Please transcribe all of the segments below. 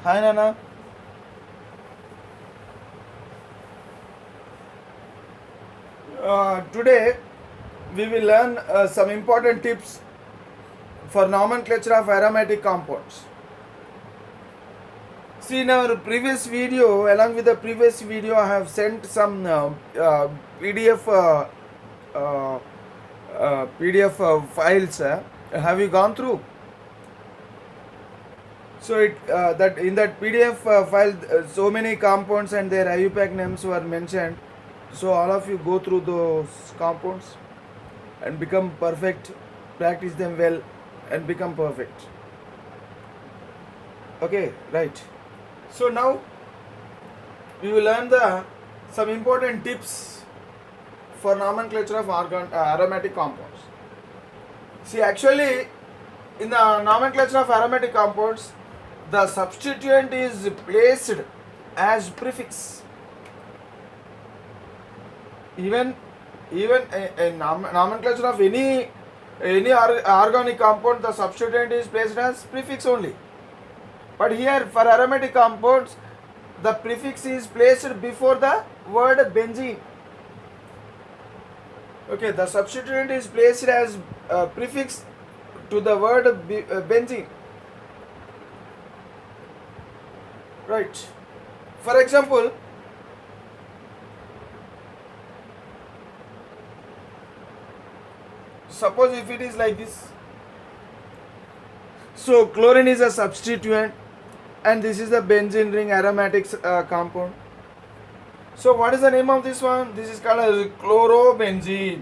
Hi Nana. Today we will learn some important tips for nomenclature of aromatic compounds. See, in our previous video, along with the previous video, I have sent some PDF uh, PDF files. Have you gone through? So that in that PDF file, so many compounds and their IUPAC names were mentioned. So all of you go through those compounds and become perfect, practice them well, and become perfect. Okay, right. So now we will learn the some important tips for nomenclature of aromatic compounds. See, actually, in the nomenclature of aromatic compounds, the substituent is placed as prefix. Even a nomenclature of any organic compound, the substituent is placed as prefix only. But here for aromatic compounds, the prefix is placed before the word benzene. Okay, the substituent is placed as prefix to the word benzene. Right. For example, suppose if it is like this. So chlorine is a substituent and this is the benzene ring aromatic compound. So what is the name of this one? This is called as chlorobenzene.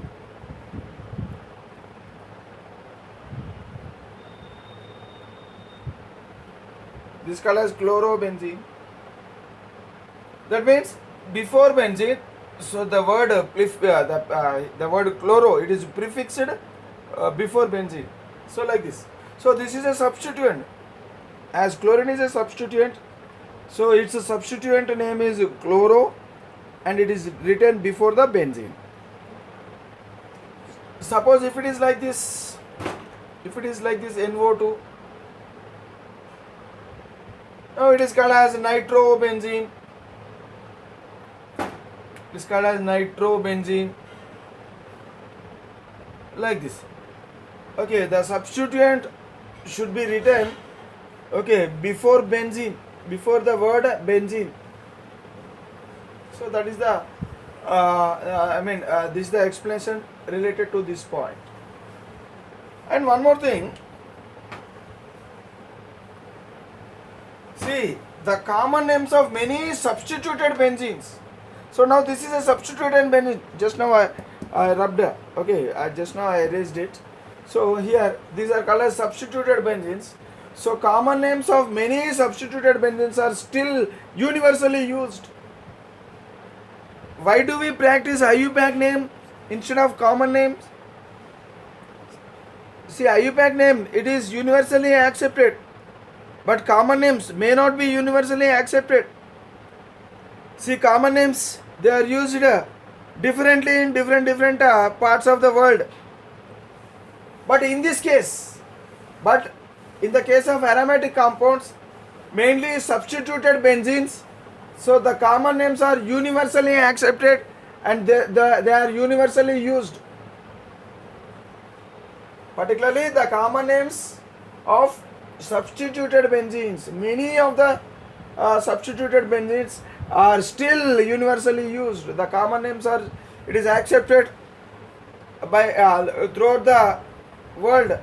This is called as chlorobenzene. That means before benzene, so the word the word chloro, it is prefixed before benzene. So like this. So this is a substituent. As chlorine is a substituent, so its substituent name is chloro and it is written before the benzene. Suppose if it is like this, NO2, now it is called as nitrobenzene. It is called as nitrobenzene. Like this. Okay, the substituent should be written before benzene, before the word benzene. So that is the this is the explanation related to this point. And one more thing, see the common names of many substituted benzenes. So now this is a substituted benzene. Just now I rubbed. Just now I erased it. So here these are called as substituted benzenes. So common names of many substituted benzenes are still universally used. Why do we practice IUPAC name instead of common names? See, IUPAC name, it is universally accepted, but common names may not be universally accepted. See, common names, they are used differently in different parts of the world. But in this case, in the case of aromatic compounds, mainly substituted benzenes, so the common names are universally accepted and they are universally used. Particularly the common names of substituted benzenes. Many of the substituted benzenes are still universally used. The common names are, it is accepted by throughout the world.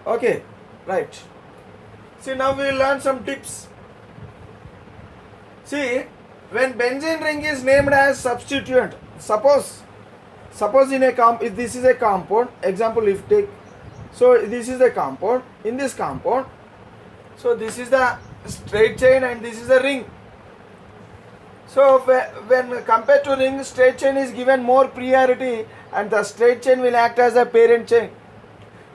Okay, right. See, now we will learn some tips. See, when benzene ring is named as substituent, suppose in a if this is a compound, example if take, so this is a compound, in this compound, so this is the straight chain and this is a ring. So when compared to ring, straight chain is given more priority and the straight chain will act as a parent chain.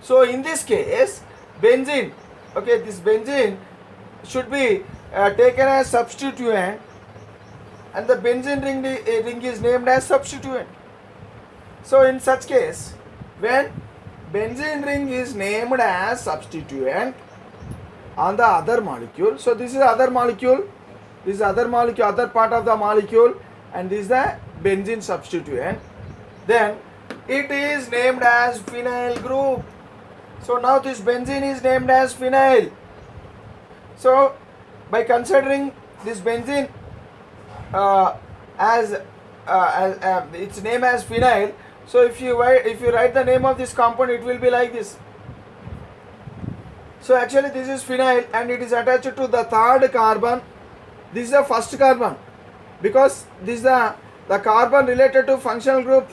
So in this case, benzene, this benzene should be taken as substituent and the benzene ring is named as substituent. So in such case, when benzene ring is named as substituent, on the other molecule. So this is other molecule, this is other molecule, other part of the molecule, and this is the benzene substituent. Then it is named as phenyl group. So now this benzene is named as phenyl. So by considering this benzene as its name as phenyl, so if you write the name of this compound, it will be like this. So actually this is phenyl and it is attached to the third carbon. This is the first carbon, because this is the carbon related to functional group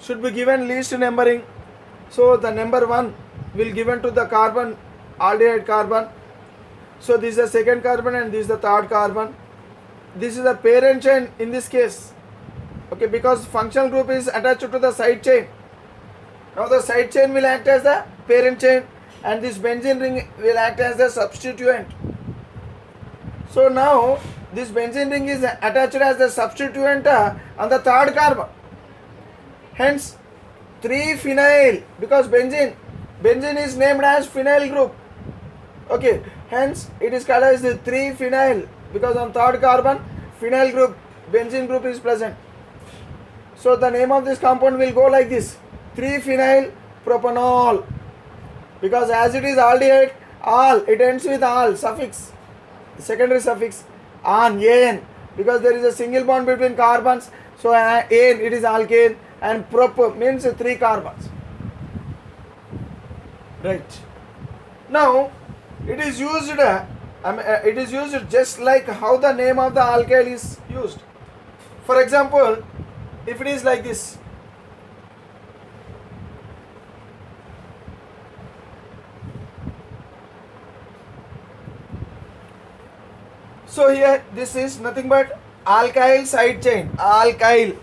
should be given least numbering. So the number 1 will given to the carbon, aldehyde carbon. So this is the second carbon and this is the third carbon. This is the parent chain in this case. Okay, because functional group is attached to the side chain. Now the side chain will act as the parent chain and this benzene ring will act as the substituent. So now this benzene ring is attached as the substituent on the third carbon. Hence 3-phenyl, because benzene is named as phenyl group. Okay, hence it is called as the 3-phenyl, because on third carbon phenyl group, benzene group is present. So the name of this compound will go like this, 3-phenyl propanol, because as it is aldehyde, al, it ends with al suffix, secondary suffix, an, because there is a single bond between carbons. So an, it is alkane, and prop means 3 carbons. Right. Now it is used it is used just like how the name of the alkyl is used. For example, if it is like this, so here this is nothing but alkyl side chain, alkyl.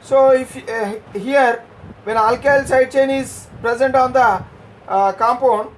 So if here when alkyl side chain is present on the compound,